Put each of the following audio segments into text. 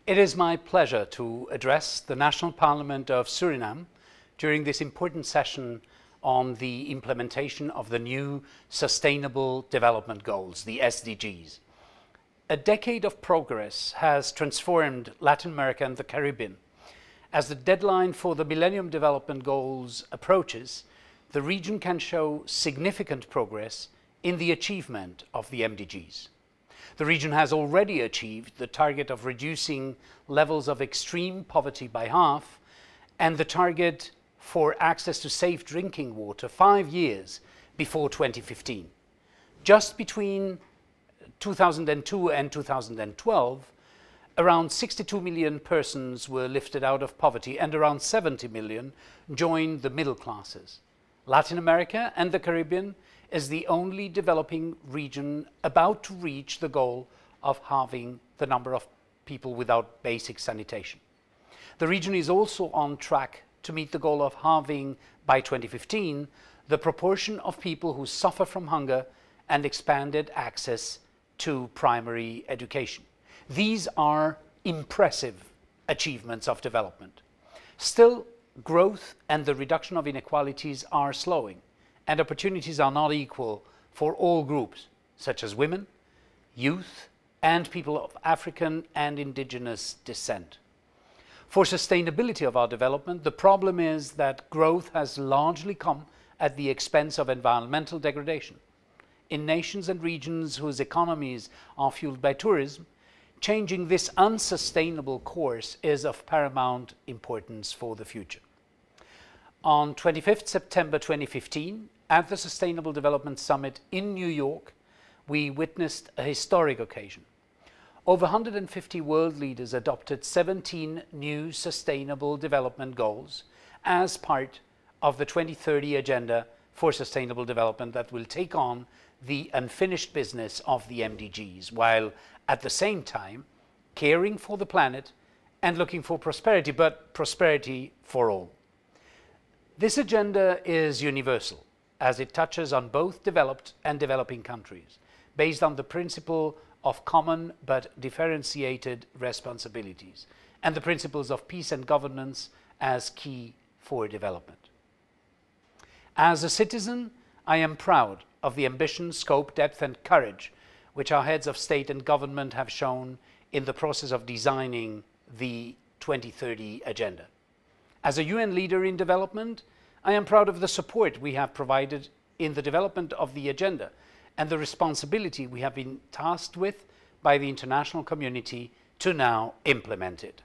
It is my pleasure to address the National Parliament of Suriname during this important session on the implementation of the new Sustainable Development Goals, the SDGs. A decade of progress has transformed Latin America and the Caribbean. As the deadline for the Millennium Development Goals approaches, the region can show significant progress in the achievement of the MDGs. The region has already achieved the target of reducing levels of extreme poverty by half and the target for access to safe drinking water 5 years before 2015. Just between 2002 and 2012, around 62 million persons were lifted out of poverty and around 70 million joined the middle classes. Latin America and the Caribbean is the only developing region about to reach the goal of halving the number of people without basic sanitation. The region is also on track to meet the goal of halving by 2015 the proportion of people who suffer from hunger and expanded access to primary education. These are impressive achievements of development. Still, growth and the reduction of inequalities are slowing, and opportunities are not equal for all groups, such as women, youth, and people of African and indigenous descent. For sustainability of our development, the problem is that growth has largely come at the expense of environmental degradation. In nations and regions whose economies are fueled by tourism, changing this unsustainable course is of paramount importance for the future. On 25th September 2015, at the Sustainable Development Summit in New York, we witnessed a historic occasion. Over 150 world leaders adopted 17 new Sustainable Development Goals as part of the 2030 Agenda for Sustainable Development that will take on the unfinished business of the MDGs, while at the same time caring for the planet and looking for prosperity, but prosperity for all. This agenda is universal, as it touches on both developed and developing countries, based on the principle of common but differentiated responsibilities, and the principles of peace and governance as key for development. As a citizen, I am proud of the ambition, scope, depth and courage which our heads of state and government have shown in the process of designing the 2030 Agenda. As a UN leader in development, I am proud of the support we have provided in the development of the agenda and the responsibility we have been tasked with by the international community to now implement it.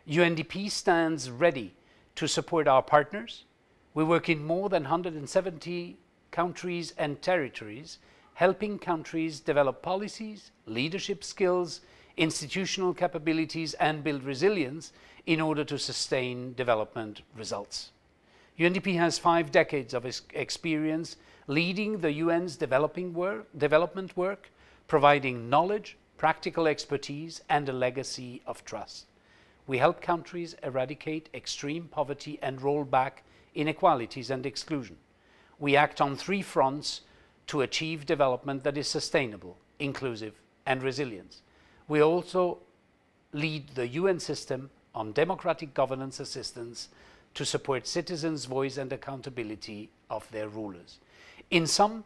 UNDP stands ready to support our partners. We work in more than 170 countries and territories, helping countries develop policies, leadership skills, institutional capabilities and build resilience in order to sustain development results. UNDP has 5 decades of experience leading the UN's development work, providing knowledge, practical expertise and a legacy of trust. We help countries eradicate extreme poverty and roll back inequalities and exclusion. We act on 3 fronts to achieve development that is sustainable, inclusive and resilient. We also lead the UN system on democratic governance assistance to support citizens' voice and accountability of their rulers. In sum,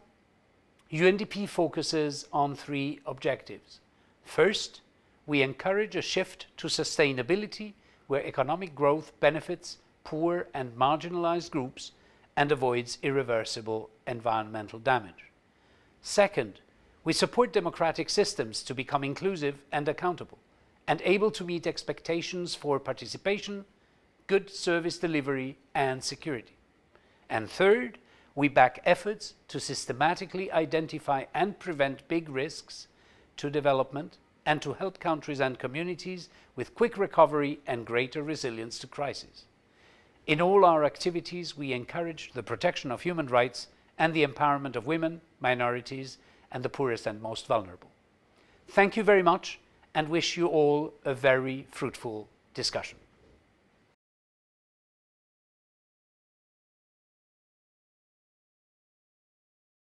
UNDP focuses on 3 objectives. First, we encourage a shift to sustainability where economic growth benefits poor and marginalized groups and avoids irreversible environmental damage. Second, we support democratic systems to become inclusive and accountable and able to meet expectations for participation, good service delivery and security. And third, we back efforts to systematically identify and prevent big risks to development and to help countries and communities with quick recovery and greater resilience to crises. In all our activities, we encourage the protection of human rights and the empowerment of women, minorities, and the poorest and most vulnerable. Thank you very much and wish you all a very fruitful discussion.